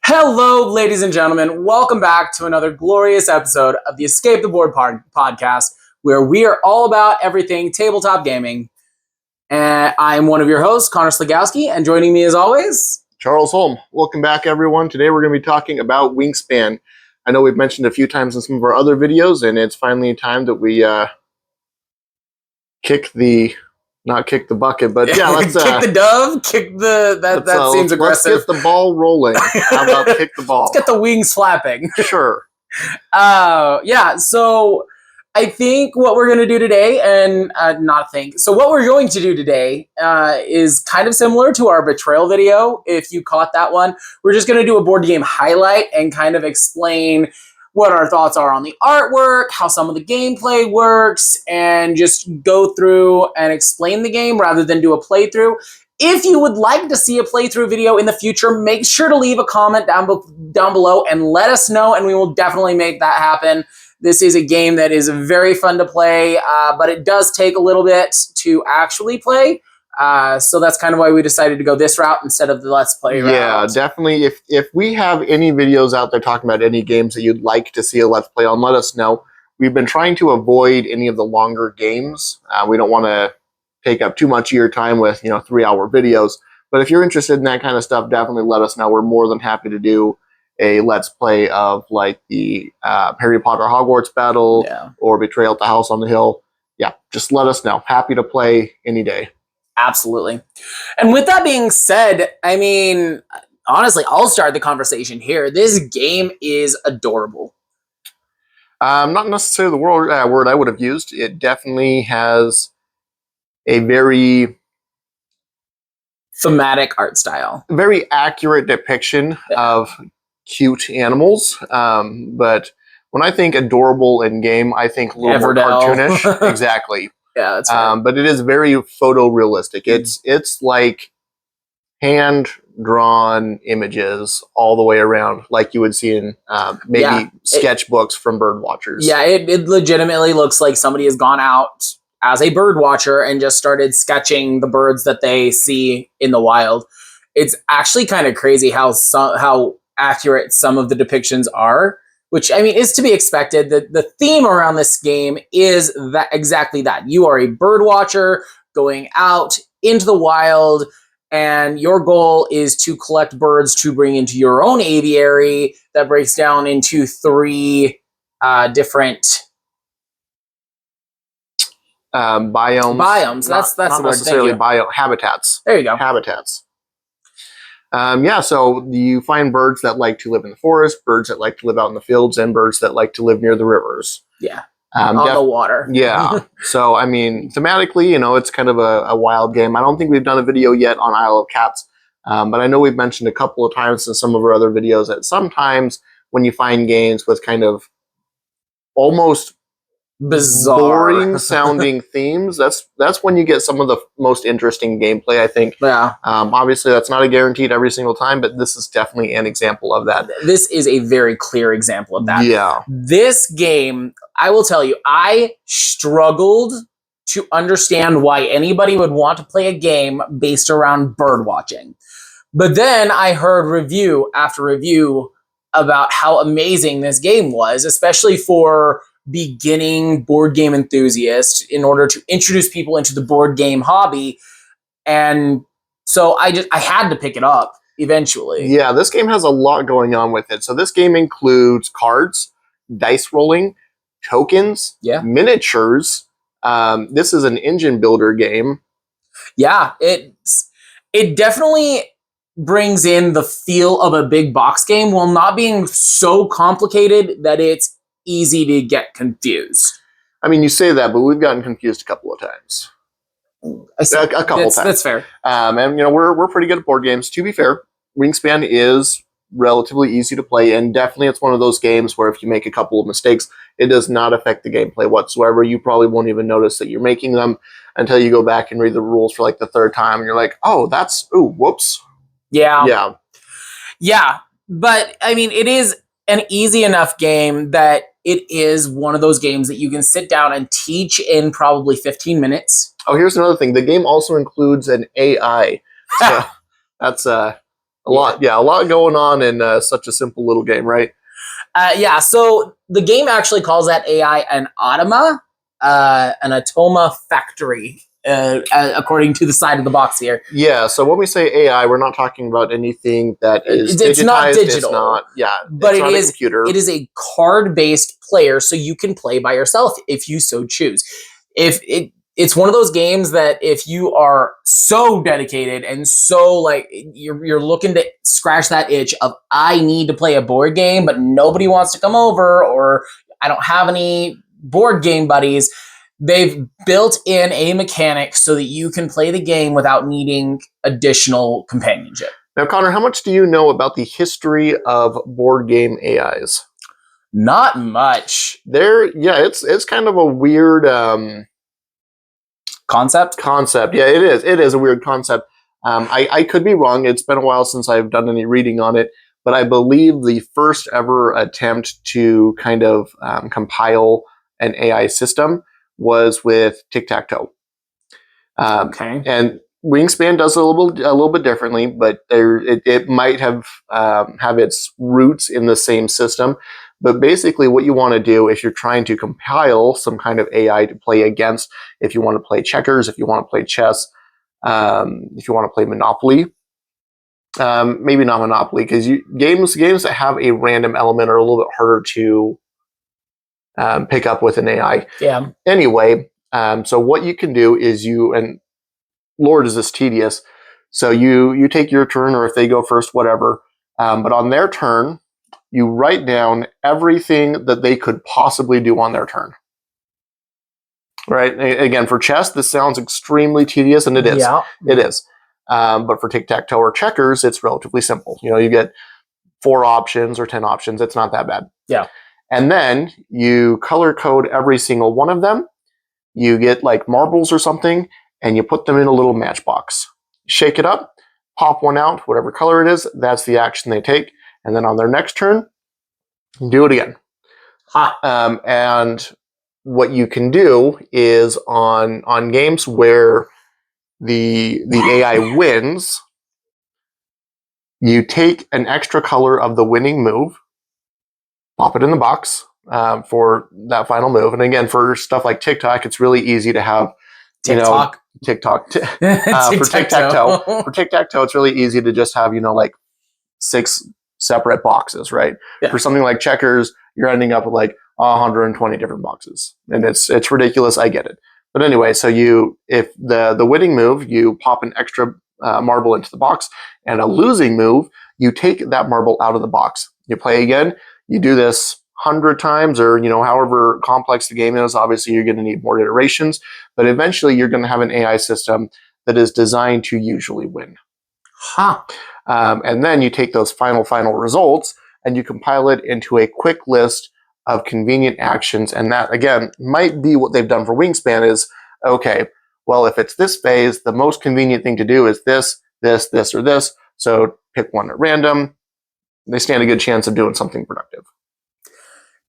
Hello, ladies and gentlemen. Welcome back to another glorious episode of the Escape the Board podcast, where we are all about everything tabletop gaming. And I'm one of your hosts, Connor Sligowski, and joining me as always, Charles Holm. Welcome back, everyone. Today we're going to be talking about Wingspan. I know we've mentioned a few times in some of our other videos, and it's finally time that we not kick the bucket, but yeah, let's kick the dove, kick the that seems aggressive. Let's get the ball rolling. How about kick the ball? Let's get the wings flapping. Sure. So I think what we're going to do today, what we're going to do today is kind of similar to our betrayal video. If you caught that one, we're just going to do a board game highlight and kind of explain what our thoughts are on the artwork, how some of the gameplay works, and just go through and explain the game rather than do a playthrough. If you would like to see a playthrough video in the future, make sure to leave a comment down below and let us know, and we will definitely make that happen. This is a game that is very fun to play, but it does take a little bit to actually play. So that's kind of why we decided to go this route instead of the Let's Play route. Yeah, definitely. If we have any videos out there talking about any games that you'd like to see a Let's Play on, let us know. We've been trying to avoid any of the longer games. We don't want to take up too much of your time with 3-hour videos. But if you're interested in that kind of stuff, definitely let us know. We're more than happy to do a Let's Play of like the Harry Potter Hogwarts battle or Betrayal at the House on the Hill. Yeah, just let us know. Happy to play any day. Absolutely. And with that being said, I mean, honestly, I'll start the conversation here. This game is adorable. Not necessarily the word I would have used. It definitely has a very thematic art style. Very accurate depiction of cute animals. But when I think adorable in game, I think a little more cartoonish. Exactly. Yeah, that's right. But it is very photorealistic. It's like hand-drawn images all the way around, like you would see in maybe sketchbooks from bird watchers. Yeah, it legitimately looks like somebody has gone out as a bird watcher and just started sketching the birds that they see in the wild. It's actually kind of crazy how accurate some of the depictions are. Which, I mean, is to be expected. The theme around this game is exactly that. You are a bird watcher going out into the wild, and your goal is to collect birds to bring into your own aviary that breaks down into 3 different biomes. That's not the word. necessarily habitats. There you go. Habitats. So you find birds that like to live in the forest, birds that like to live out in the fields, and birds that like to live near the rivers. Yeah, on the water. Yeah. So, I mean, thematically, it's kind of a wild game. I don't think we've done a video yet on Isle of Cats, but I know we've mentioned a couple of times in some of our other videos that sometimes when you find games with kind of almost bizarre, boring sounding themes, that's when you get some of the most interesting gameplay, I think. Yeah. Obviously that's not a guaranteed every single time, but this is definitely an example of that. This is a very clear example of that. Yeah. This game, I will tell you, I struggled to understand why anybody would want to play a game based around bird watching. But then I heard review after review about how amazing this game was, especially for beginning board game enthusiasts, in order to introduce people into the board game hobby. And so I had to pick it up eventually. Yeah, this game has a lot going on with it. So this game includes cards, dice rolling, tokens, miniatures. This is an engine builder game. Yeah, it definitely brings in the feel of a big box game while not being so complicated that it's easy to get confused. I mean, you say that, but we've gotten confused a couple of times. A couple times. That's fair. And we're pretty good at board games. To be fair, Wingspan is relatively easy to play, and definitely it's one of those games where if you make a couple of mistakes, it does not affect the gameplay whatsoever. You probably won't even notice that you're making them until you go back and read the rules for like the 3rd time, and you're like, oh, whoops. Yeah. But I mean, it is an easy enough game that it is one of those games that you can sit down and teach in probably 15 minutes. Oh, here's another thing. The game also includes an AI. So that's A lot going on in such a simple little game, right? Yeah, so the game actually calls that AI an automa, an automa factory, according to the side of the box here. Yeah, so when we say AI, we're not talking about anything that is It's digitized. not digital. It's not, but it's not a computer. It is a card-based player, so you can play by yourself if you so choose. It's one of those games that if you are so dedicated and so like you're looking to scratch that itch of I need to play a board game, but nobody wants to come over, or I don't have any board game buddies, they've built in a mechanic so that you can play the game without needing additional companionship. Now, Connor, how much do you know about the history of board game AIs? Not much. It's kind of a weird Concept? Yeah, it is. It is a weird concept. I could be wrong. It's been a while since I've done any reading on it, but I believe the first ever attempt to kind of compile an AI system was with tic-tac-toe. Okay. And Wingspan does a little bit differently, but it might have its roots in the same system. But basically, what you want to do if you're trying to compile some kind of AI to play against, if you want to play checkers, if you want to play chess, if you want to play Monopoly, maybe not Monopoly, because games that have a random element are a little bit harder to pick up with an AI. Yeah. Anyway, so what you can do is and Lord, is this tedious. So you take your turn, or if they go first, whatever. But on their turn, you write down everything that they could possibly do on their turn. Right? Again, for chess, this sounds extremely tedious, and it is. Yeah. It is. But for tic-tac-toe or checkers, it's relatively simple. You get 4 options or 10 options. It's not that bad. Yeah. And then you color code every single one of them. You get like marbles or something, and you put them in a little matchbox. Shake it up, pop one out, whatever color it is, that's the action they take. And then on their next turn, do it again. And what you can do is on games where the AI wins, you take an extra color of the winning move, pop it in the box for that final move. And again, for stuff like TikTok, it's really easy to have TikTok. For tic-tac-toe. For tic-tac-toe, it's really easy to just have, like 6 separate boxes, right? Yeah. For something like checkers, you're ending up with like 120 different boxes. And it's ridiculous, I get it. But anyway, so if the winning move, you pop an extra marble into the box, and a losing move, you take that marble out of the box. You play again, you do this 100 times, or however complex the game is. Obviously you're going to need more iterations, but eventually you're going to have an AI system that is designed to usually win. And then you take those final results and you compile it into a quick list of convenient actions, and that again might be what they've done for Wingspan is, okay, well, if it's this phase, the most convenient thing to do is this, or this, so pick one at random. They stand a good chance of doing something productive.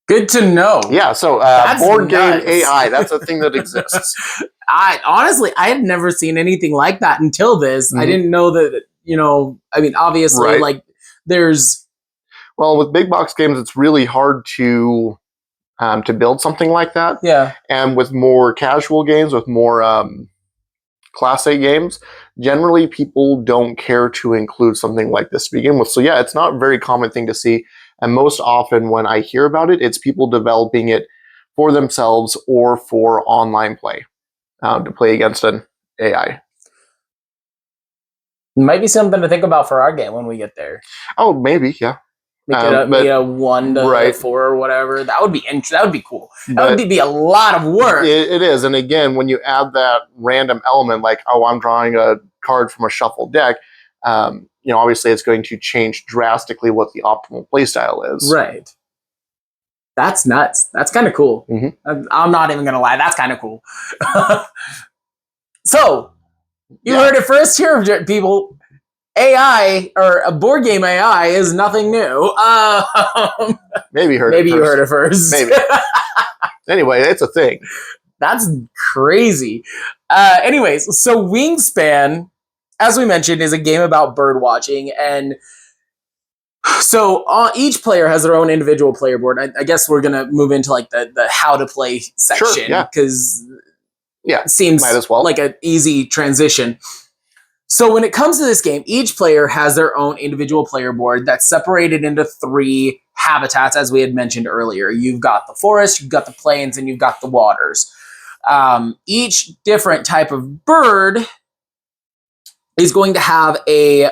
Good to know. Yeah, so board game AI, that's a thing that exists. Honestly, I had never seen anything like that until this. Mm-hmm. I didn't know that, obviously, right. Like, there's... Well, with big box games, it's really hard to build something like that. Yeah. And with more casual games, with more Class A games, generally people don't care to include something like this to begin with. So yeah, it's not a very common thing to see. And most often when I hear about it, it's people developing it for themselves or for online play, to play against an AI. Might be something to think about for our game when we get there. Oh, maybe, yeah. Make it a 1 to 4 or whatever. That would be That would be cool. That would be a lot of work. It is. And again, when you add that random element, like, oh, I'm drawing a card from a shuffled deck, obviously it's going to change drastically what the optimal play style is. Right. That's nuts. That's kind of cool. Mm-hmm. I'm not even going to lie. That's kind of cool. So, you heard it first here, people. AI, or a board game AI, is nothing new. Maybe you heard it first. Maybe. Anyway, it's a thing. That's crazy. Anyways, so Wingspan as we mentioned, is a game about bird watching, and so each player has their own individual player board. I guess we're gonna move into like the how to play section because it seems might as well. like an easy transition. So when it comes to this game, each player has their own individual player board that's separated into 3 habitats, as we had mentioned earlier. You've got the forest, you've got the plains, and you've got the waters. Each different type of bird is going to have a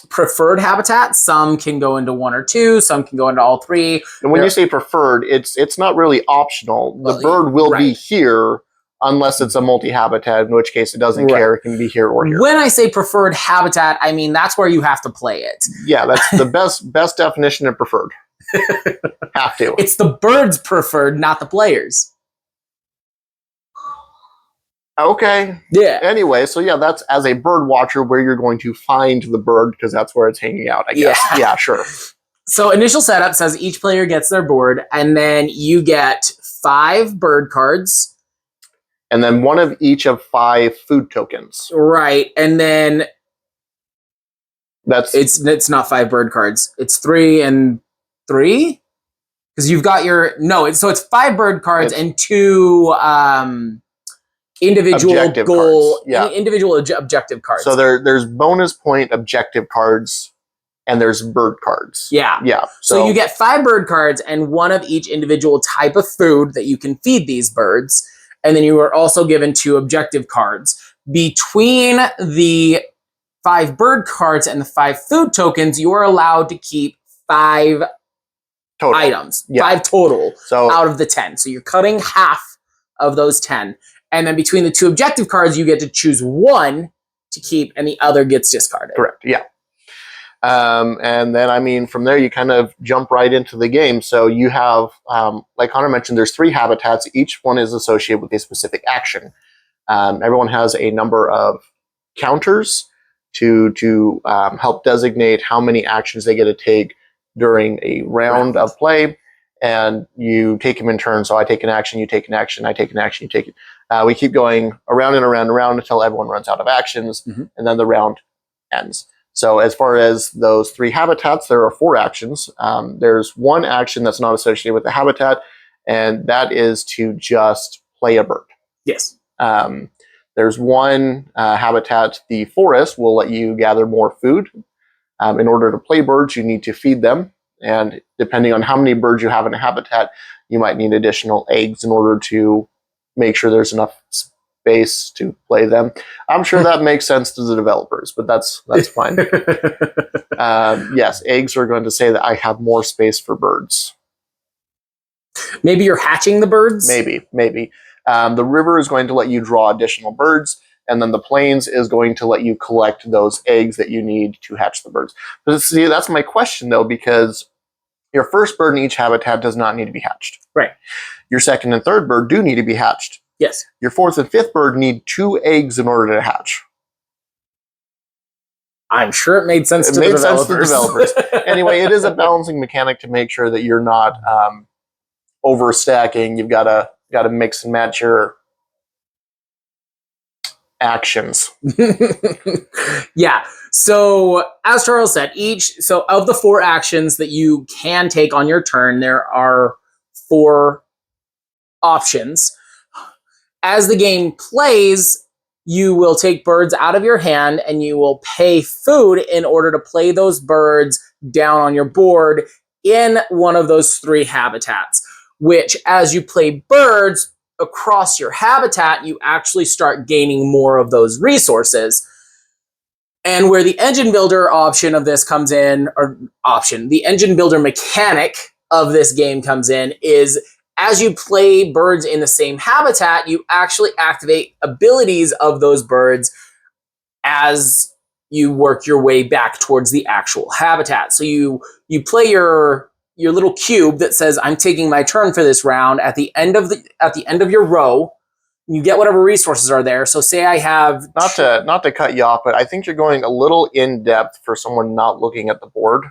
preferred habitat. Some can go into 1 or 2, some can go into all 3. And when you say preferred, it's not really optional. The bird will be here unless it's a multi-habitat, in which case it doesn't care. It can be here or here. When I say preferred habitat, I mean that's where you have to play it. Yeah, that's the best definition of preferred. Have to. It's the bird's preferred, not the player's. Okay. Yeah. Anyway, so yeah, that's as a bird watcher where you're going to find the bird because that's where it's hanging out, I guess. Yeah, sure. So initial setup says each player gets their board, and then you get 5 bird cards. And then 1 of each of 5 food tokens. Right. And then it's not 5 bird cards. It's 3 and 3? Because you've got so it's 5 bird cards and 2 individual objective goal cards. Individual objective cards. So there's bonus point objective cards and there's bird cards. Yeah. So you get 5 bird cards and 1 of each individual type of food that you can feed these birds. And then you are also given 2 objective cards. Between the 5 bird cards and the 5 food tokens, you are allowed to keep 5 total items. 5 total out of the 10. So you're cutting half of those 10. And then between the 2 objective cards, you get to choose 1 to keep and the other gets discarded. Correct, yeah. And then, I mean, from there, you kind of jump right into the game. So you have, like Connor mentioned, there's 3 habitats. Each one is associated with a specific action. Everyone has a number of counters to help designate how many actions they get to take during a round of play. And you take them in turn. So I take an action, you take an action, I take an action, you take it. We keep going around and around and around until everyone runs out of actions, and then the round ends. So as far as those 3 habitats, there are 4 actions. There's 1 action that's not associated with the habitat, and that is to just play a bird. Yes. There's 1 habitat, the forest, will let you gather more food. In order to play birds, you need to feed them. And depending on how many birds you have in a habitat, you might need additional eggs in order to make sure there's enough space to play them. I'm sure that makes sense to the developers, but that's fine. Yes, eggs are going to say that I have more space for birds. Maybe you're hatching the birds? Maybe. The river is going to let you draw additional birds, and then the plains is going to let you collect those eggs that you need to hatch the birds. But see, that's my question, though, because your first bird in each habitat does not need to be hatched. Right. Your second and third bird do need to be hatched. Yes. Your 4th and 5th bird need 2 eggs in order to hatch. I'm sure it made sense to the developers. Anyway, it is a balancing mechanic to make sure that you're not overstacking. You've got to mix and match your actions. Yeah. So as Charles said, of the 4 actions that you can take on your turn, there are 4 options. As the game plays, you will take birds out of your hand and you will pay food in order to play those birds down on your board in one of those 3 habitats, which as you play birds across your habitat, you actually start gaining more of those resources. And where the engine builder option of this comes in, the engine builder mechanic of this game comes in, is as you play birds in the same habitat, you actually activate abilities of those birds as you work your way back towards the actual habitat. So you play your little cube that says, I'm taking my turn for this round at the end of your row. You get whatever resources are there. So say I have... Not to cut you off, but I think you're going a little in-depth for someone not looking at the board.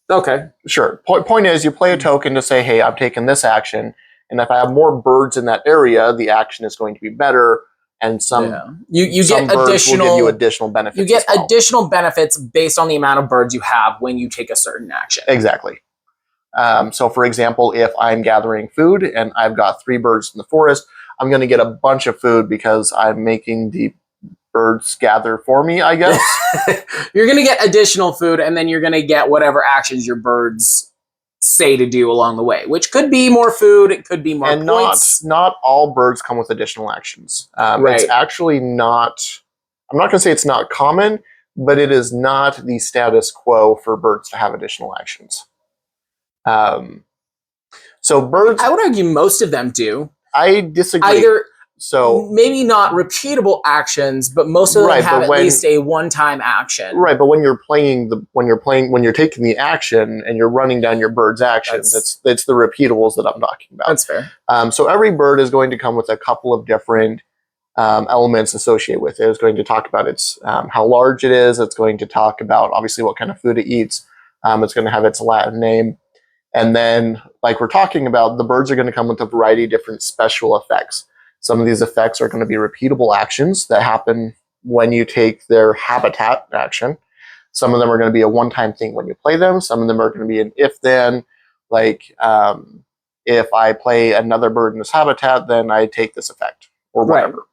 Okay. Sure. Point is, you play a token to say, hey, I'm taking this action, and if I have more birds in that area, the action is going to be better, and some you some get birds additional will give you additional benefits. You get as well. additional benefits based on the amount of birds you have when you take a certain action. Exactly. So, for example, if I'm gathering food and I've got 3 birds in the forest, I'm going to get a bunch of food because I'm making the birds gather for me, I guess. You're going to get additional food, and then you're going to get whatever actions your birds say to do along the way, which could be more food, it could be more and points. Not all birds come with additional actions. Right. It's actually not, I'm not going to say it's not common, but it is not the status quo for birds to have additional actions. So birds, I would argue most of them do. I disagree. Either so maybe not repeatable actions, but most of them have at least a one-time action. Right, but when you're taking the action and you're running down your bird's actions, it's the repeatables that I'm talking about. That's fair. So every bird is going to come with a couple of different elements associated with it. It's going to talk about its how large it is. It's going to talk about obviously what kind of food it eats. It's going to have its Latin name. And then, like we're talking about, the birds are going to come with a variety of different special effects. Some of these effects are going to be repeatable actions that happen when you take their habitat action. Some of them are going to be a one-time thing when you play them. Some of them are going to be an if-then, like if I play another bird in this habitat, then I take this effect or whatever. Right.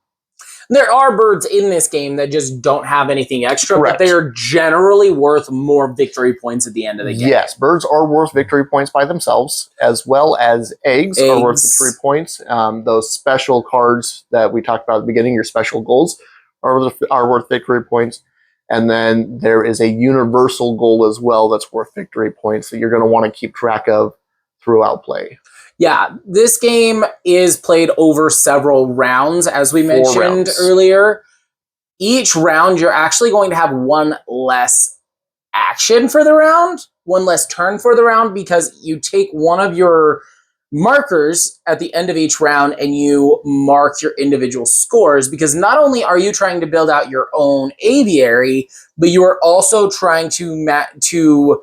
There are birds in this game that just don't have anything extra, Correct. but they are generally worth more victory points at the end of the game. Yes, birds are worth victory points by themselves, as well as eggs are worth victory points. Those special cards that we talked about at the beginning, your special goals, are worth victory points. And then there is a universal goal as well that's worth victory points that you're going to want to keep track of throughout play. Yeah, this game is played over several rounds, as we mentioned rounds. earlier. Each round, you're actually going to have one less action for the round, one less turn for the round, because you take one of your markers at the end of each round and you mark your individual scores, because not only are you trying to build out your own aviary, but you are also trying to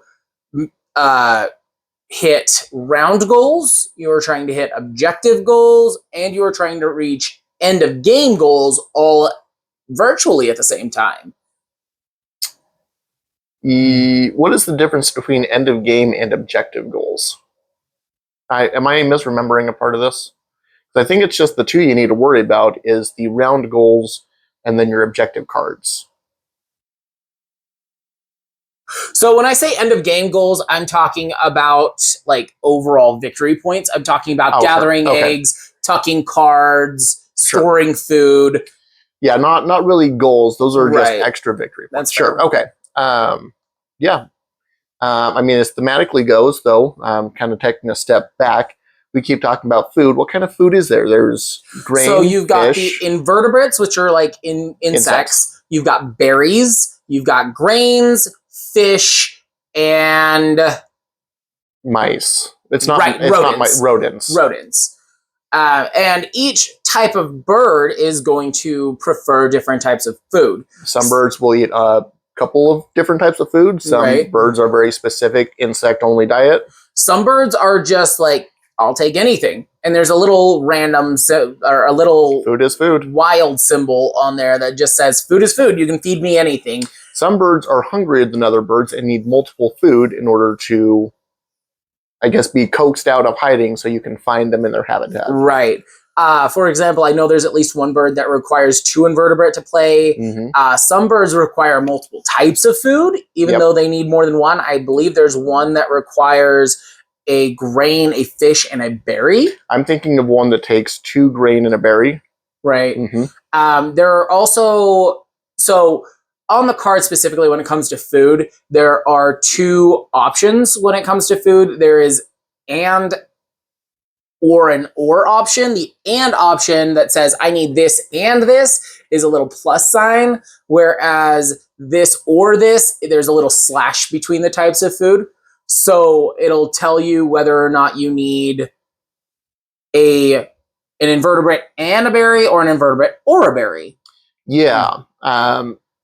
hit round goals, you are trying to hit objective goals, and you are trying to reach end of game goals all virtually at the same time. What is the difference between end of game and objective goals? Am I misremembering a part of this? I think it's just the two you need to worry about is the round goals and then your objective cards. So when I say end of game goals, I'm talking about like overall victory points. I'm talking about gathering eggs, tucking cards, storing food. Yeah, not really goals. Those are just extra victory points. That's sure. fair. Okay. Yeah. I mean, as thematically goes, though, kind of taking a step back, we keep talking about food. What kind of food is there? There's grain, so you've got fish, the invertebrates, which are like insects. You've got berries. You've got grains, fish, and mice. It's not rodents. Rodents. Rodents. And each type of bird is going to prefer different types of food. Some birds will eat a couple of different types of food. Some birds are very specific, insect-only diet. Some birds are just like, I'll take anything. And there's a little random, or a little food is food, wild symbol on there that just says, food is food. You can feed me anything. Some birds are hungrier than other birds and need multiple food in order to, I guess, be coaxed out of hiding so you can find them in their habitat. Right. For example, I know there's at least one bird that requires 2 invertebrate to play. Mm-hmm. Some birds require multiple types of food, even though they need more than one. I believe there's one that requires a grain, a fish, and a berry. I'm thinking of one that takes 2 grain and a berry. Right. Mm-hmm. There are also... So on the card specifically, when it comes to food, there are 2 options when it comes to food. There is and or an or option. The and option that says I need this and this is a little plus sign, whereas this or this, there's a little slash between the types of food. So it'll tell you whether or not you need an invertebrate and a berry or an invertebrate or a berry. Yeah.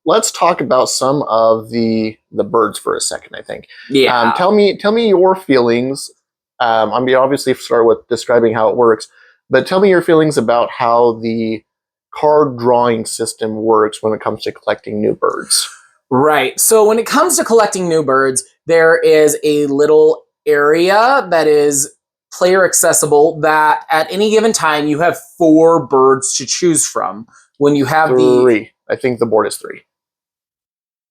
Let's talk about some of the birds for a second, I think. Yeah. Tell me your feelings. I mean, obviously start with describing how it works, but tell me your feelings about how the card drawing system works when it comes to collecting new birds. Right. So when it comes to collecting new birds, there is a little area that is player accessible that at any given time you have 4 birds to choose from. When you have 3. I think the board is 3.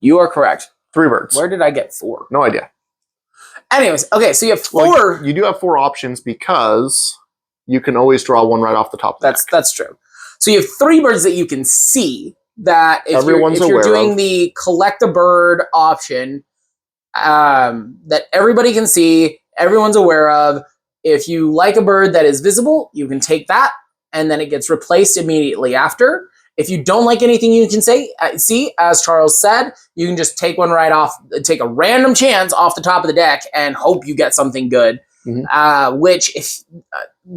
You are correct. 3 birds. Where did I get 4? No idea. Anyways, okay, so you have 4. Well, you do have 4 options because you can always draw one right off the top of the deck. That's true. So you have 3 birds that you can see that if you're doing the collect a bird option, that everybody can see, everyone's aware of. If you like a bird that is visible, you can take that, and then it gets replaced immediately after. If you don't like anything you can see, as Charles said, you can just take one right off, take a random chance off the top of the deck and hope you get something good. Mm-hmm. Which, if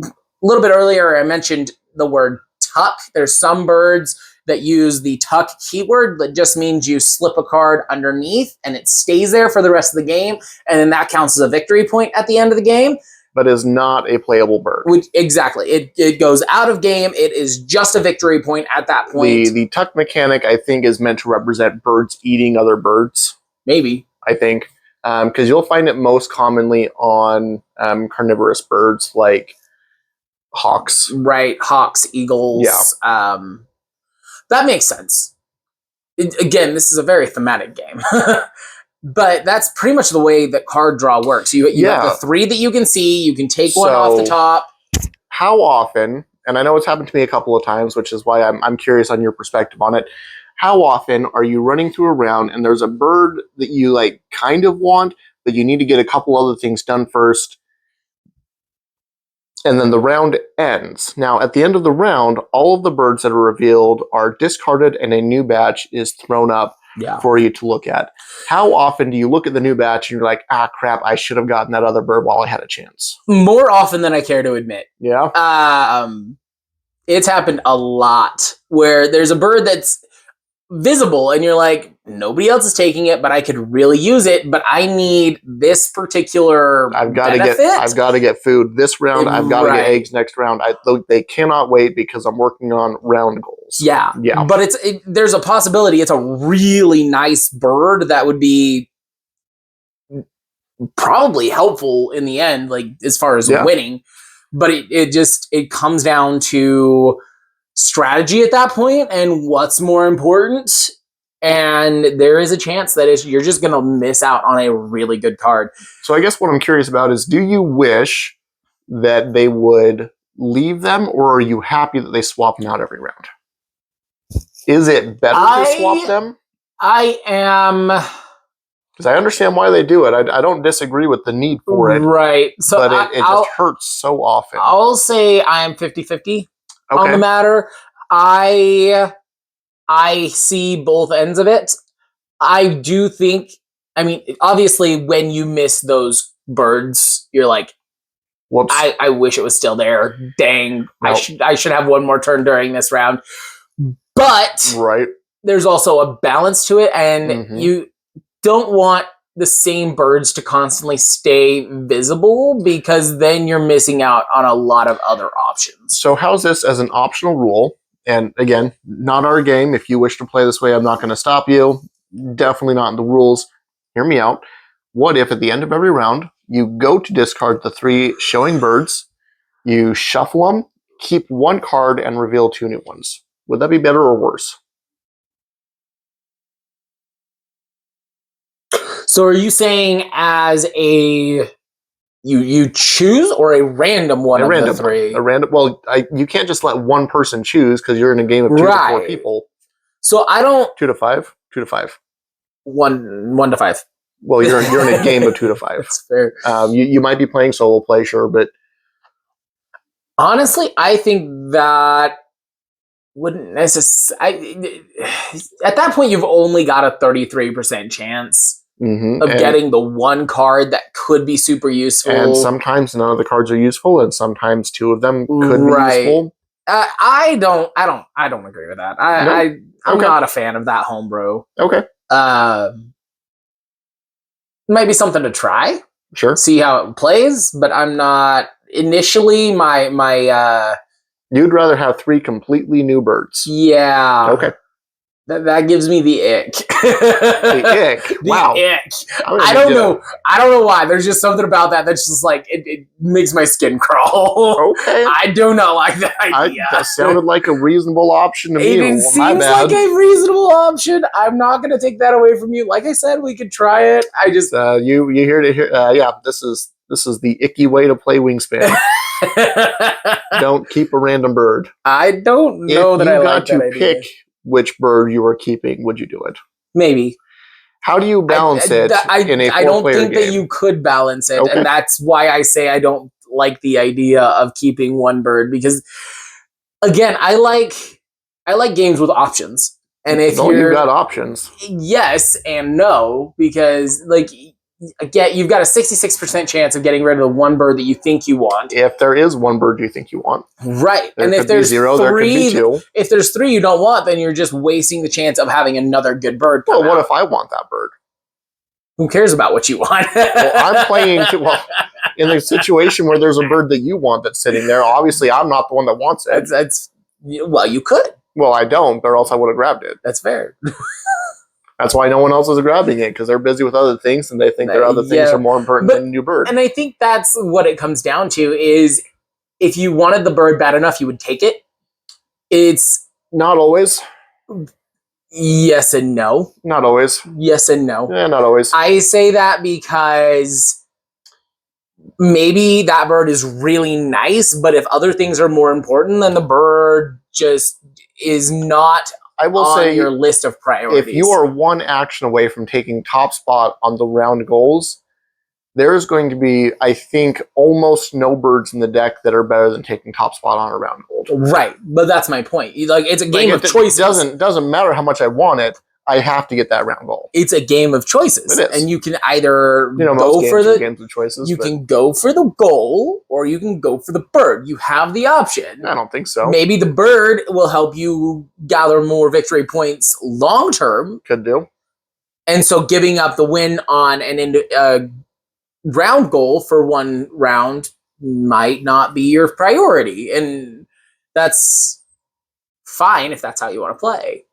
a little bit earlier, I mentioned the word tuck. There's some birds that use the tuck keyword that just means you slip a card underneath and it stays there for the rest of the game, and then that counts as a victory point at the end of the game. But is not a playable bird. Exactly. It goes out of game. It is just a victory point at that point. The tuck mechanic, I think, is meant to represent birds eating other birds. Maybe. I think. Because you'll find it most commonly on carnivorous birds like hawks. Right. Hawks, eagles. Yeah. That makes sense. Again, this is a very thematic game. But that's pretty much the way that card draw works. You have the 3 that you can see. You can take one off the top. How often, and I know it's happened to me a couple of times, which is why I'm curious on your perspective on it. How often are you running through a round and there's a bird that you like kind of want, but you need to get a couple other things done first, and then the round ends? Now, at the end of the round, all of the birds that are revealed are discarded and a new batch is thrown up for you to look at. How often do you look at the new batch and you're like, ah, crap, I should have gotten that other bird while I had a chance? More often than I care to admit. Yeah. It's happened a lot where there's a bird that's visible and you're like, nobody else is taking it, but I could really use it, but I need this particular benefit. I've got to get food this round. I've got to get eggs next round. They cannot wait because I'm working on round goals. Yeah. But there's a possibility it's a really nice bird that would be probably helpful in the end, like as far as winning. But it comes down to strategy at that point and what's more important. And there is a chance that you're just going to miss out on a really good card. So I guess what I'm curious about is, do you wish that they would leave them, or are you happy that they swap them out every round? Is it better to swap them? I am... Because I understand why they do it. I don't disagree with the need for it. Right. So but it just hurts so often. I'll say I am 50-50 on the matter. I see both ends of it. I do think, I mean, obviously when you miss those birds, you're like, whoops. I wish it was still there. Dang. Nope. I should have one more turn during this round. But there's also a balance to it, and you don't want the same birds to constantly stay visible, because then you're missing out on a lot of other options. So how's this as an optional rule? And again, not our game. If you wish to play this way, I'm not going to stop you. Definitely not in the rules. Hear me out. What if at the end of every round, you go to discard the 3 showing birds, you shuffle them, keep 1 card, and reveal 2 new ones? Would that be better or worse? So are you saying as a you choose, or a random one of the 3? A random. Well, you can't just let one person choose because you're in a game of 2 to 4 people. So I don't 2 to 5. 2 to 5. 1 to 5. Well, you're in a game of 2 to 5. That's fair. You might be playing solo play, sure, but honestly, I think that wouldn't necessarily. At that point, you've only got a 33% chance of getting the 1 card that could be super useful. And sometimes none of the cards are useful, and sometimes 2 of them could be useful. I don't agree with that. I'm not a fan of that homebrew. Okay. Might be something to try. Sure. See how it plays, but I'm not. Initially, my You'd rather have 3 completely new birds. Yeah. Okay. That gives me the ick. The ick. Wow. Ick. I don't know. I don't know why. There's just something about that's just like it makes my skin crawl. Okay. I do not like that idea. That sounded like a reasonable option to me. It seems like a reasonable option. I'm not going to take that away from you. Like I said, we could try it. I just you hear to hear. Yeah, this is the icky way to play Wingspan. Don't keep a random bird. I don't know that I like that idea. If you got to pick which bird you are keeping, would you do it? Maybe. How do you balance it in a 4-player game? I don't think that you could balance it, and that's why I say I don't like the idea of keeping one bird, because, again, I like games with options. And if you've got options. Yes and no, because, like, again, you've got a 66% chance of getting rid of the one bird that you think you want. If there is one bird you think you want. Right. And if there's 0, there could be 2. If there's 3 you don't want, then you're just wasting the chance of having another good bird come Well, what out. if I want that bird? Who cares about what you want? Well, I'm playing in a situation where there's a bird that you want that's sitting there. Obviously, I'm not the one that wants it. Well, you could. Well, I don't, or else I would have grabbed it. That's fair. That's why no one else is grabbing it, because they're busy with other things, and they think their other things are more important than a new bird. And I think that's what it comes down to, is if you wanted the bird bad enough, you would take it. It's not always. Yes and no. Not always. Yes and no. Yeah, not always. I say that because maybe that bird is really nice, but if other things are more important, then the bird just is not on your list of priorities. If you are one action away from taking top spot on the round goals, there's going to be, I think, almost no birds in the deck that are better than taking top spot on a round goal. Right, but that's my point. Like, it's a game of choices. It doesn't matter how much I want it. I have to get that round goal. It's a game of choices. It is. And you can either go for the games of choices. You can go for the goal, or you can go for the bird. You have the option. I don't think so. Maybe the bird will help you gather more victory points long term. Could do. And so giving up the win on an round goal for one round might not be your priority. And that's fine if that's how you want to play.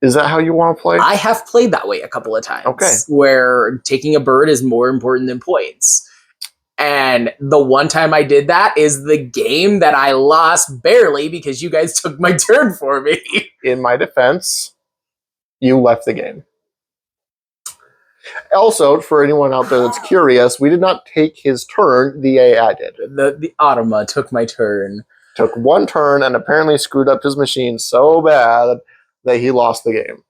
Is that how you want to play? I have played that way a couple of times. Okay. Where taking a bird is more important than points. And the one time I did that is the game that I lost barely because you guys took my turn for me. In my defense, you left the game. Also, for anyone out there that's curious, we did not take his turn. The AI did. The Automa took my turn. Took one turn and apparently screwed up his machine so bad that he lost the game.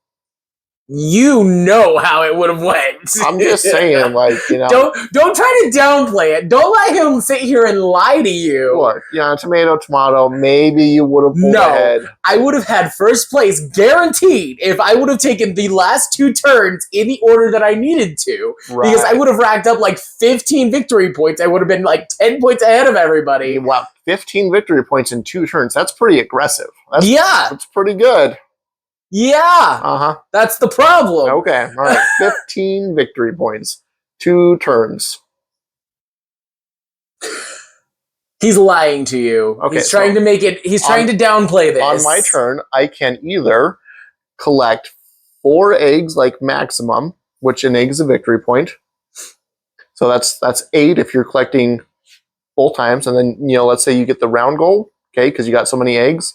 You know how it would have went. I'm just saying, like, you know. Don't try to downplay it. Don't let him sit here and lie to you. Look, tomato, maybe you would have pulled ahead. I would have had first place guaranteed if I would have taken the last 2 turns in the order that I needed to. Right. Because I would have racked up like 15 victory points. I would have been like 10 points ahead of everybody. Wow, 15 victory points in 2 turns. That's pretty aggressive. That's pretty good. Yeah. That's the problem. Okay. All right. 15 victory points. 2 turns. He's lying to you. Okay, he's trying to make it. He's trying to downplay this. On my turn, I can either collect 4 eggs, like maximum, which an egg is a victory point. So that's 8 if you're collecting both times, and then let's say you get the round goal, okay, because you got so many eggs.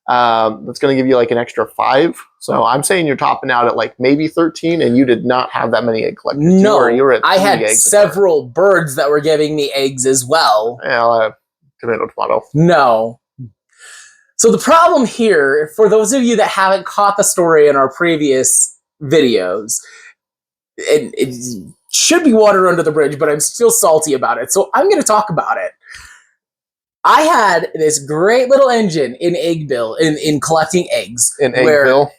That's going to give you like an extra 5. So I'm saying you're topping out at like maybe 13, and you did not have that many egg collectors. No, you were at I had several birds that were giving me eggs as well. Yeah, tomato. No. So the problem here, for those of you that haven't caught the story in our previous videos, it should be water under the bridge, but I'm still salty about it. So I'm going to talk about it. I had this great little engine in Eggville, in collecting eggs. In Eggville?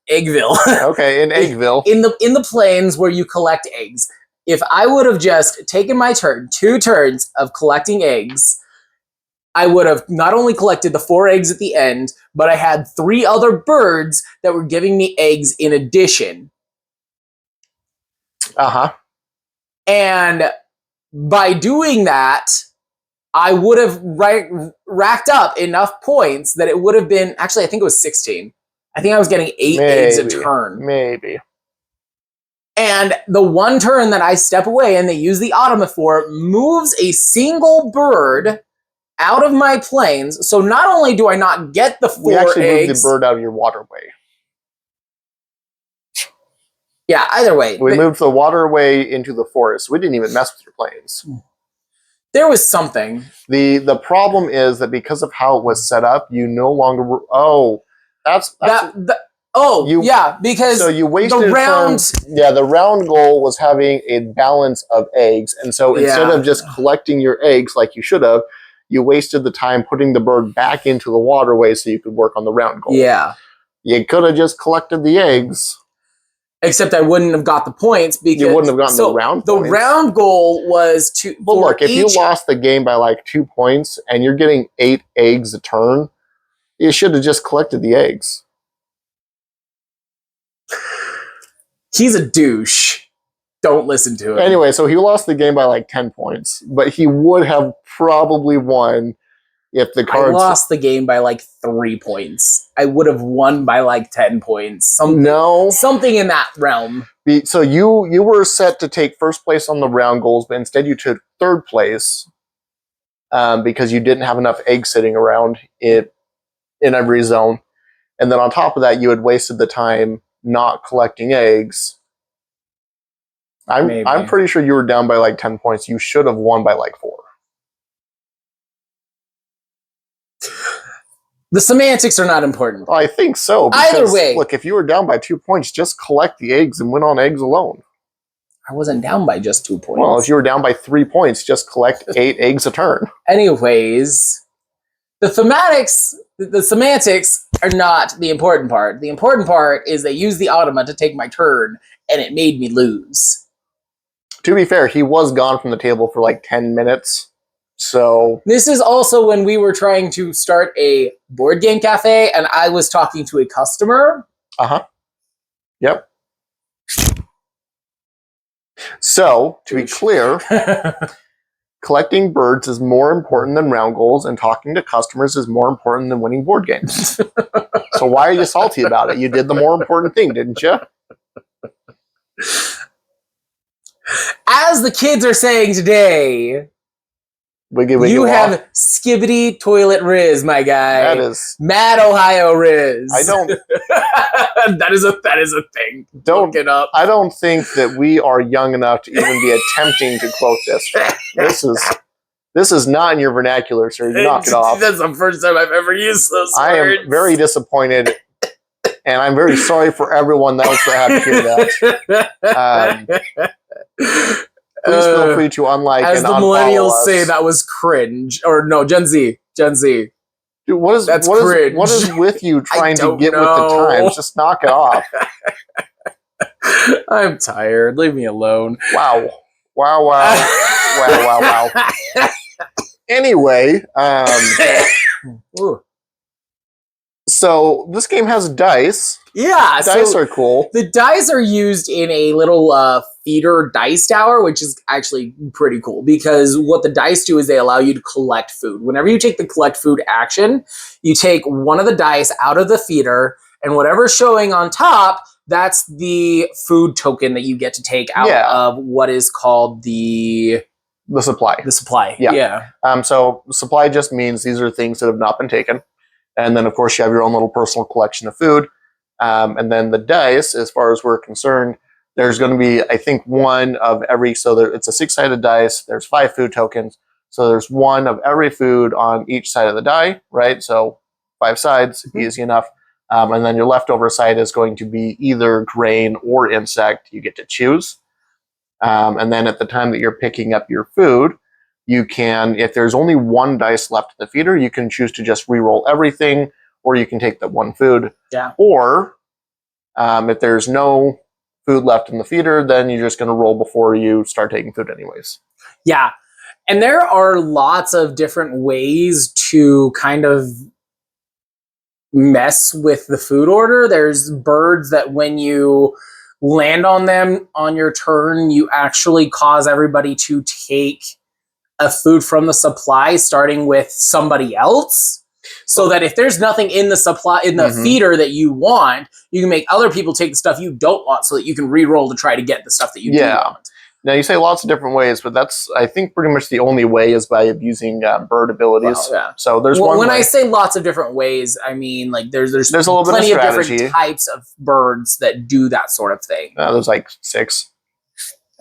Eggville. Okay, in Eggville. In the plains where you collect eggs. If I would have just taken my turn, 2 turns of collecting eggs, I would have not only collected the 4 eggs at the end, but I had 3 other birds that were giving me eggs in addition. And by doing that, I would have racked up enough points that it would have been, actually, I think it was 16. I think I was getting 8 eggs a turn. Maybe. And the one turn that I step away and they use the automa for moves a single bird out of my plains. So not only do I not get the 4 eggs. We actually moved the bird out of your waterway. Yeah, either way. We moved the waterway into the forest. We didn't even mess with your plains. There was something. The problem is that because of how it was set up, you no longer because so you wasted the round. The round goal was having a balance of eggs, and so instead of just collecting your eggs like you should have, you wasted the time putting the bird back into the waterway so you could work on the round goal. Yeah, you could have just collected the eggs. Except I wouldn't have got the points because you wouldn't have gotten the round points. The round goal was to. Well, look, if you lost the game by like 2 points and you're getting 8 eggs a turn, you should have just collected the eggs. He's a douche. Don't listen to him. Anyway, so he lost the game by like 10 points, but he would have probably won if the cards. I lost the game by like 3 points. I would have won by like 10 points. Something in that realm. So you were set to take first place on the round goals, but instead you took third place because you didn't have enough eggs sitting around in every zone. And then on top of that, you had wasted the time not collecting eggs. I'm pretty sure you were down by like 10 points. You should have won by like 4. The semantics are not important. I think so. Because, either way. Look, if you were down by 2 points, just collect the eggs and win on eggs alone. I wasn't down by just 2 points. Well, if you were down by 3 points, just collect 8 eggs a turn. Anyways, the semantics are not the important part. The important part is they used the automa to take my turn, and it made me lose. To be fair, he was gone from the table for like 10 minutes. So this is also when we were trying to start a board game cafe, and I was talking to a customer. Yep. So, to be clear, collecting birds is more important than round goals, and talking to customers is more important than winning board games. So why are you salty about it? You did the more important thing, didn't you? As the kids are saying today, you have skibbity toilet riz, my guy. That is Mad Ohio riz. I don't. that is a thing. Don't look it up. I don't think that we are young enough to even be attempting to quote this. This is not in your vernacular, sir. You knock it off. That's the first time I've ever used those words. I am very disappointed, and I'm very sorry for everyone else that had to hear that. Please feel free to unlike as and the unfollow millennials us. say, that was cringe. Or no, Gen Z. Dude, what is cringe. What is with you trying to get know. with the times? Just knock it off. I'm tired. Leave me alone. Wow. Anyway, so this game has dice. Yeah, Dice are cool. The dice are used in a little feeder dice tower, which is actually pretty cool because what the dice do is they allow you to collect food. Whenever you take the collect food action, you take one of the dice out of the feeder, and whatever's showing on top, that's the food token that you get to take out of what is called the supply. The supply. Yeah. So supply just means these are things that have not been taken. And then, of course, you have your own little personal collection of food. And then the dice, as far as we're concerned, there's going to be, I think, one of every. So it's a 6-sided dice. There's 5 food tokens. So there's one of every food on each side of the die, right? So 5 sides, easy enough. And then your leftover side is going to be either grain or insect. You get to choose. And then at the time that you're picking up your food, you can, if there's only one dice left in the feeder, you can choose to just re-roll everything, or you can take the one food. Yeah. Or if there's no food left in the feeder, then you're just going to roll before you start taking food anyways. Yeah. And there are lots of different ways to kind of mess with the food order. There's birds that when you land on them on your turn, you actually cause everybody to take a food from the supply, starting with somebody else, so that if there's nothing in the supply in the feeder that you want, you can make other people take the stuff you don't want, so that you can re-roll to try to get the stuff that you do want. Now, you say lots of different ways, but that's, I think, pretty much the only way is by using bird abilities. Well, yeah. So there's one When way. I say lots of different ways, I mean like there's a little bit plenty of of different types of birds that do that sort of thing. There's like 6.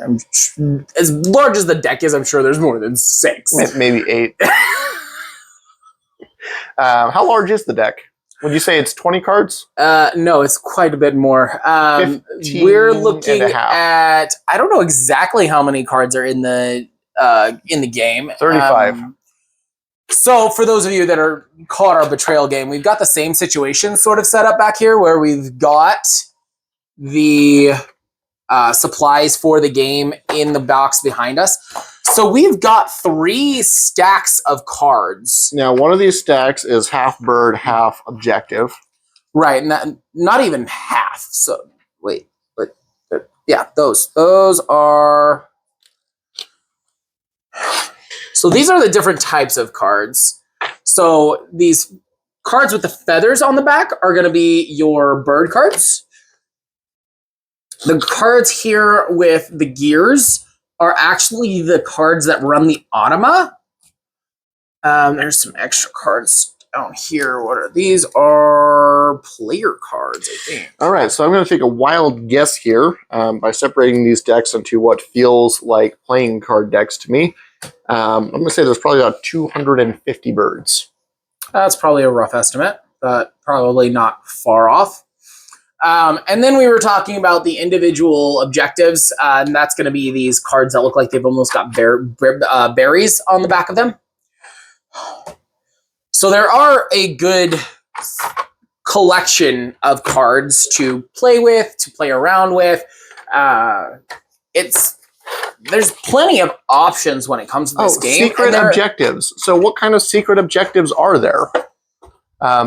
As large as the deck is, I'm sure there's more than 6. Maybe 8. How large is the deck? Would you say it's 20 cards? No, it's quite a bit more. We're looking at, I don't know exactly how many cards are in the game. 35. So for those of you that are caught our Betrayal game, we've got the same situation sort of set up back here, where we've got the supplies for the game in the box behind us. So we've got 3 stacks of cards. Now, one of these stacks is half bird, half objective. Right, not even half. So wait, but yeah, those are. So these are the different types of cards. So these cards with the feathers on the back are going to be your bird cards. The cards here with the gears are actually the cards that run the automa. There's some extra cards down here. What are these? Are player cards, I think. All right, so I'm going to take a wild guess here by separating these decks into what feels like playing card decks to me. I'm going to say there's probably about 250 birds. That's probably a rough estimate, but probably not far off. And then we were talking about the individual objectives, and that's going to be these cards that look like they've almost got berries on the back of them. So there are a good collection of cards to play with, to play around with. There's plenty of options when it comes to this game. Secret objectives. So what kind of secret objectives are there?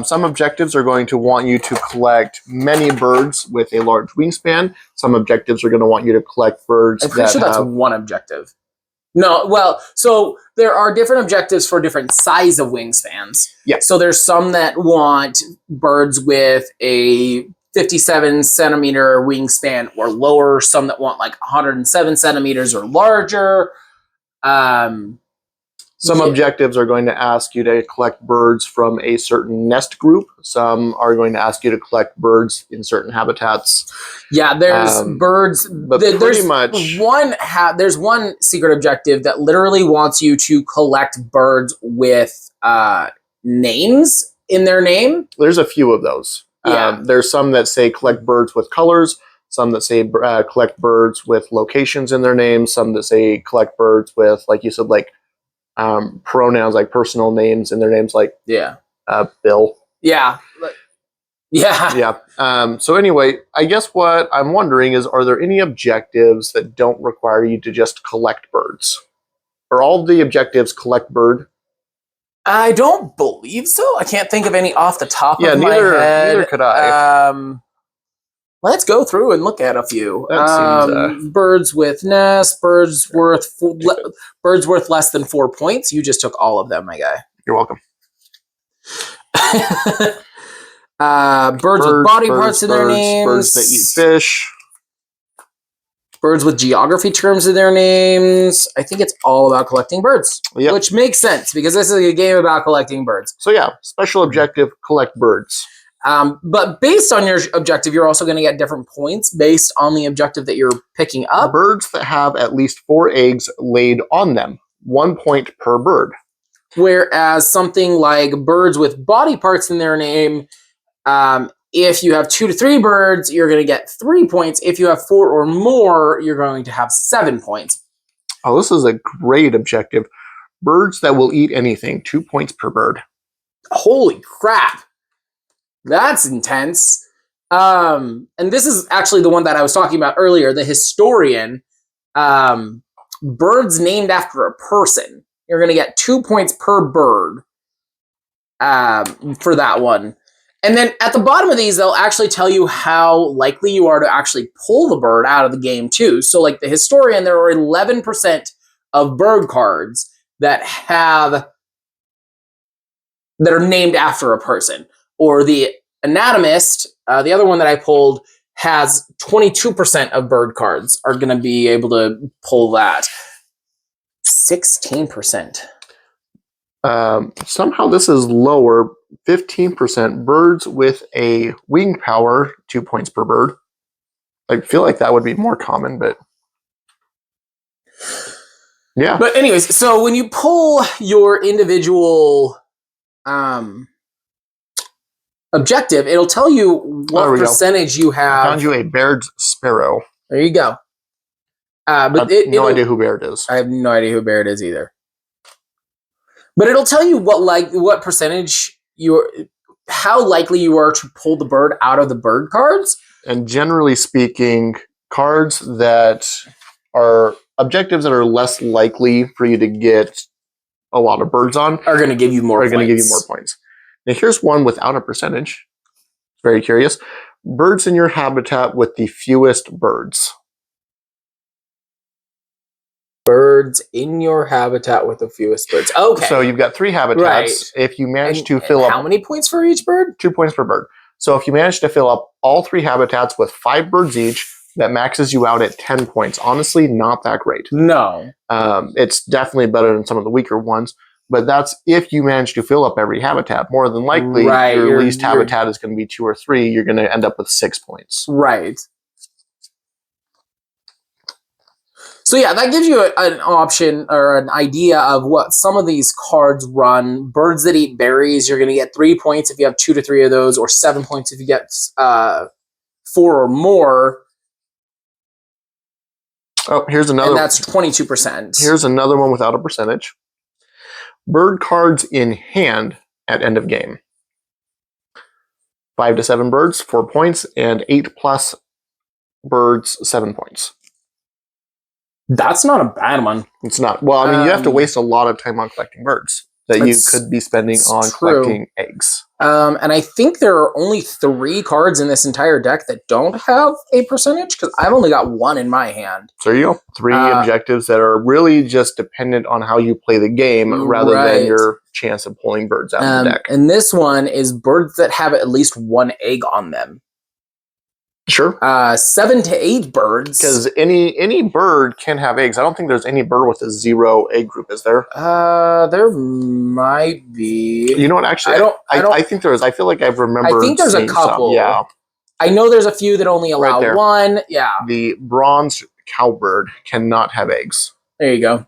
Some objectives are going to want you to collect many birds with a large wingspan. Some objectives are going to want you to collect birds. I'm pretty sure that's one objective. No, well, so there are different objectives for different size of wingspans. Yeah. So there's some that want birds with a 57 centimeter wingspan or lower. Some that want like 107 centimeters or larger. Some objectives are going to ask you to collect birds from a certain nest group. Some are going to ask you to collect birds in certain habitats. Yeah, there's birds. But there's pretty much there's one secret objective that literally wants you to collect birds with names in their name. There's a few of those. Yeah. There's some that say collect birds with colors. Some that say collect birds with locations in their names. Some that say collect birds with, like you said, like pronouns, like personal names in their names, like Bill. Yeah. So anyway, I guess what I'm wondering is, are there any objectives that don't require you to just collect birds? Are all the objectives collect bird? I don't believe so. I can't think of any off the top of my head. Neither could I. Let's go through and look at a few. That seems, birds with nests, birds worth less than 4 points. You just took all of them, my guy. You're welcome. Birds with body parts in their names. Birds that eat fish. Birds with geography terms in their names. I think it's all about collecting birds, which makes sense because this is a game about collecting birds. So yeah, special objective, collect birds. But based on your objective, you're also going to get different points based on the objective that you're picking up. Birds that have at least 4 eggs laid on them, 1 point per bird. Whereas something like birds with body parts in their name, if you have 2 to 3 birds, you're going to get 3 points. If you have 4 or more, you're going to have 7 points. Oh, this is a great objective. Birds that will eat anything, 2 points per bird. Holy crap. That's intense. And this is actually the one that I was talking about earlier, the historian. Birds named after a person. You're going to get 2 points per bird for that one. And then at the bottom of these, they'll actually tell you how likely you are to actually pull the bird out of the game too. So like the historian, there are 11% of bird cards that are named after a person. Or the anatomist, the other one that I pulled, has 22% of bird cards are going to be able to pull that. 16%. Somehow this is lower. 15%. Birds with a wing power, 2 points per bird. I feel like that would be more common, but yeah. But anyways, so when you pull your individual objective, it'll tell you what percentage you have. I found you a Baird's Sparrow. There you go. But I have no idea who Baird is. I have no idea who Baird is either. But it'll tell you what percentage how likely you are to pull the bird out of the bird cards. And generally speaking, cards that are objectives that are less likely for you to get a lot of birds on are going to give you more points. Now here's one without a percentage. Very curious. Birds in your habitat with the fewest birds. Birds in your habitat with the fewest birds. Okay. So you've got 3 habitats. Right. If you manage to fill up... How many points for each bird? 2 points per bird. So if you manage to fill up all 3 habitats with 5 birds each, that maxes you out at 10 points. Honestly, not that great. No. It's definitely better than some of the weaker ones. But that's if you manage to fill up every habitat. More than likely, your least habitat is going to be 2 or 3. You're going to end up with 6 points. Right. So yeah, that gives you an option or an idea of what some of these cards run. Birds that eat berries, you're going to get 3 points if you have 2 to 3 of those, or 7 points if you get 4 or more. Oh, here's another. And that's 22%. Here's another one without a percentage. Bird cards in hand at end of game. 5 to 7 birds, 4 points, and 8 plus birds, 7 points. That's not a bad one. It's not. Well, I mean, you have to waste a lot of time on collecting birds that you could be spending on collecting eggs. And I think there are only 3 cards in this entire deck that don't have a percentage, because I've only got 1 in my hand. So there you go. 3 objectives that are really just dependent on how you play the game rather than your chance of pulling birds out of the deck. And this one is birds that have at least 1 egg on them. Sure. 7 to 8 birds. Because any bird can have eggs. I don't think there's any bird with a 0 egg group, is there? There might be. You know what? Actually, I think there is. I feel like I've remembered. I think there's a couple. Some. Yeah. I know there's a few that only allow 1. Yeah. The bronze cowbird cannot have eggs. There you go.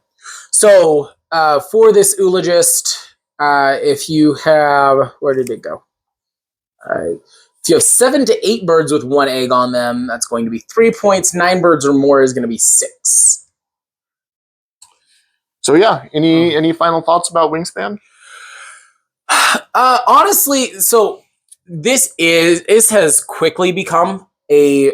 So for this eulogist, if you have, where did it go? If you have 7 to 8 birds with 1 egg on them, that's going to be 3 points. 9 birds or more is going to be 6. So yeah, any final thoughts about Wingspan? Honestly, so this has quickly become a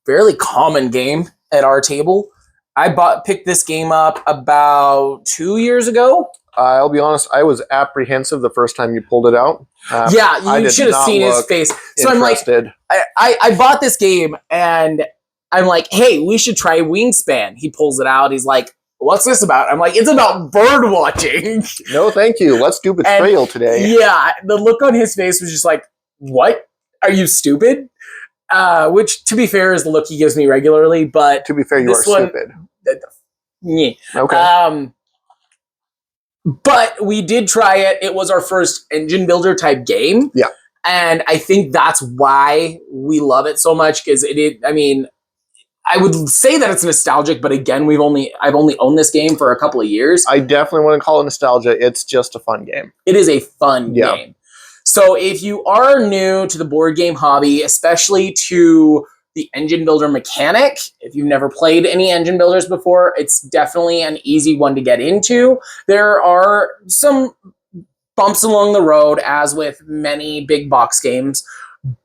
fairly common game at our table. I picked this game up about 2 years ago. I'll be honest, I was apprehensive the first time you pulled it out. Yeah, you should have seen his face. So interested. I'm like, I bought this game and I'm like, hey, we should try Wingspan. He pulls it out. He's like, what's this about? I'm like, it's about bird watching. No, thank you. Let's do Betrayal today. Yeah, the look on his face was just like, what? Are you stupid? Which, to be fair, is the look he gives me regularly. But to be fair, you are stupid. Yeah. Okay. But we did try it. It was our first engine builder type game. Yeah. And I think that's why we love it so much, because I mean, I would say that it's nostalgic, but again, I've only owned this game for a couple of years. I definitely want to call it nostalgia. It's just a fun game. It is a fun game. So if you are new to the board game hobby, especially to the engine builder mechanic, if you've never played any engine builders before, it's definitely an easy one to get into. There are some bumps along the road, as with many big box games,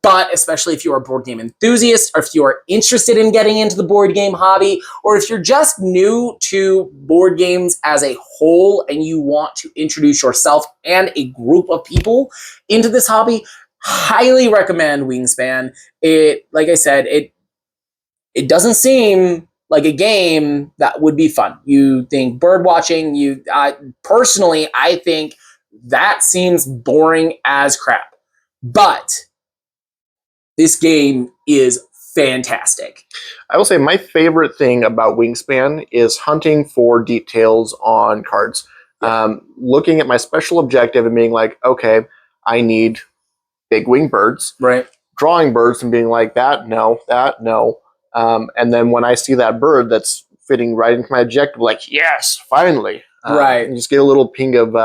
but especially if you're a board game enthusiast, or if you are interested in getting into the board game hobby, or if you're just new to board games as a whole and you want to introduce yourself and a group of people into this hobby, highly recommend Wingspan. It, like I said, it doesn't seem like a game that would be fun. You think bird watching, personally, I think that seems boring as crap. But this game is fantastic. I will say my favorite thing about Wingspan is hunting for details on cards. Yeah. Looking at my special objective and being like, okay, I need big wing birds. Right. Drawing birds and being like, that, no. And then when I see that bird that's fitting right into my objective, like, yes, finally. Right. And just get a little ping of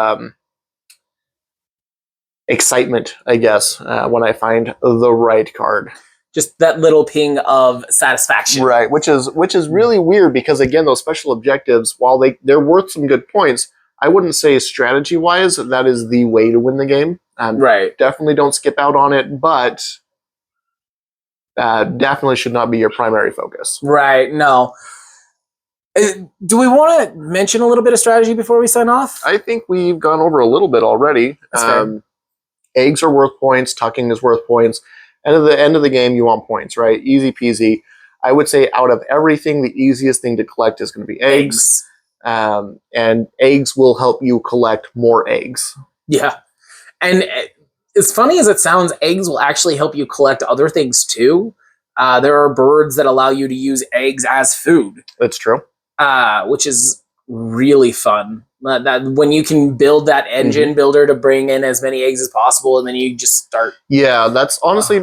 excitement, I guess, when I find the right card. Just that little ping of satisfaction. Right, which is really weird because, again, those special objectives, while they're worth some good points, I wouldn't say strategy-wise that is the way to win the game. Right. Definitely don't skip out on it, but definitely should not be your primary focus. Right, no. Do we want to mention a little bit of strategy before we sign off? I think we've gone over a little bit already. Eggs are worth points. Tucking is worth points. And at the end of the game, you want points, right? Easy peasy. I would say out of everything, the easiest thing to collect is going to be eggs. And eggs will help you collect more eggs. Yeah. And as funny as it sounds, eggs will actually help you collect other things too. There are birds that allow you to use eggs as food. That's true. Which is really fun. That when you can build that engine builder to bring in as many eggs as possible, and then you just start. Yeah, that's honestly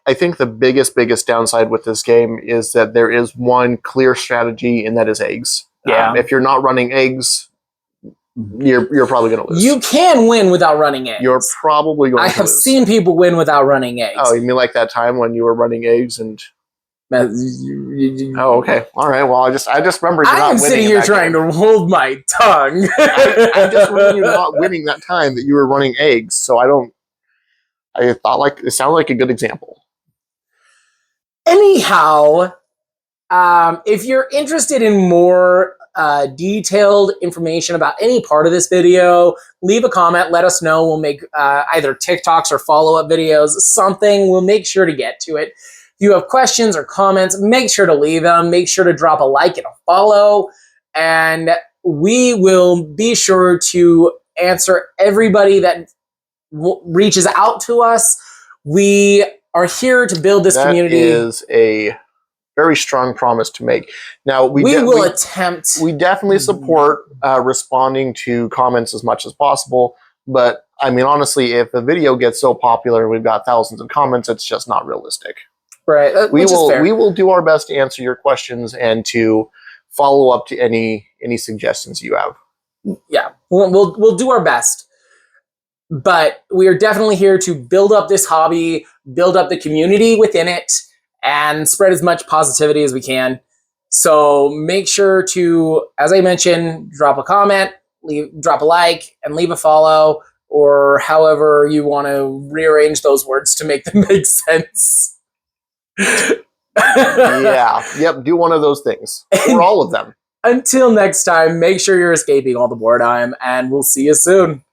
I think the biggest downside with this game is that there is one clear strategy, and that is eggs. Yeah. If you're not running eggs, you're probably going to lose. You can win without running eggs. You're probably going to lose. I have seen people win without running eggs. Oh, you mean like that time when you were running eggs and... Oh, okay. All right. Well, I just remember you not winning. I am sitting here trying to hold my tongue. I just remember you not winning that time that you were running eggs. So I thought like it sounded like a good example. Anyhow, if you're interested in more detailed information about any part of this video, leave a comment. Let us know. We'll make either TikToks or follow-up videos. Something. We'll make sure to get to it. If you have questions or comments, make sure to leave them. Make sure to drop a like and a follow. And we will be sure to answer everybody that reaches out to us. We are here to build this community. That is a very strong promise to make. Now, we will attempt. We definitely support responding to comments as much as possible. But, I mean, honestly, if a video gets so popular and we've got thousands of comments, it's just not realistic. Right. We will do our best to answer your questions and to follow up to any suggestions you have. Yeah, we'll do our best. But we are definitely here to build up this hobby, build up the community within it, and spread as much positivity as we can. So make sure to, as I mentioned, drop a comment, drop a like, and leave a follow, or however you want to rearrange those words to make them make sense. Yeah. Yep. Do one of those things. Or all of them. Until next time, make sure you're escaping all the boredom, and we'll see you soon.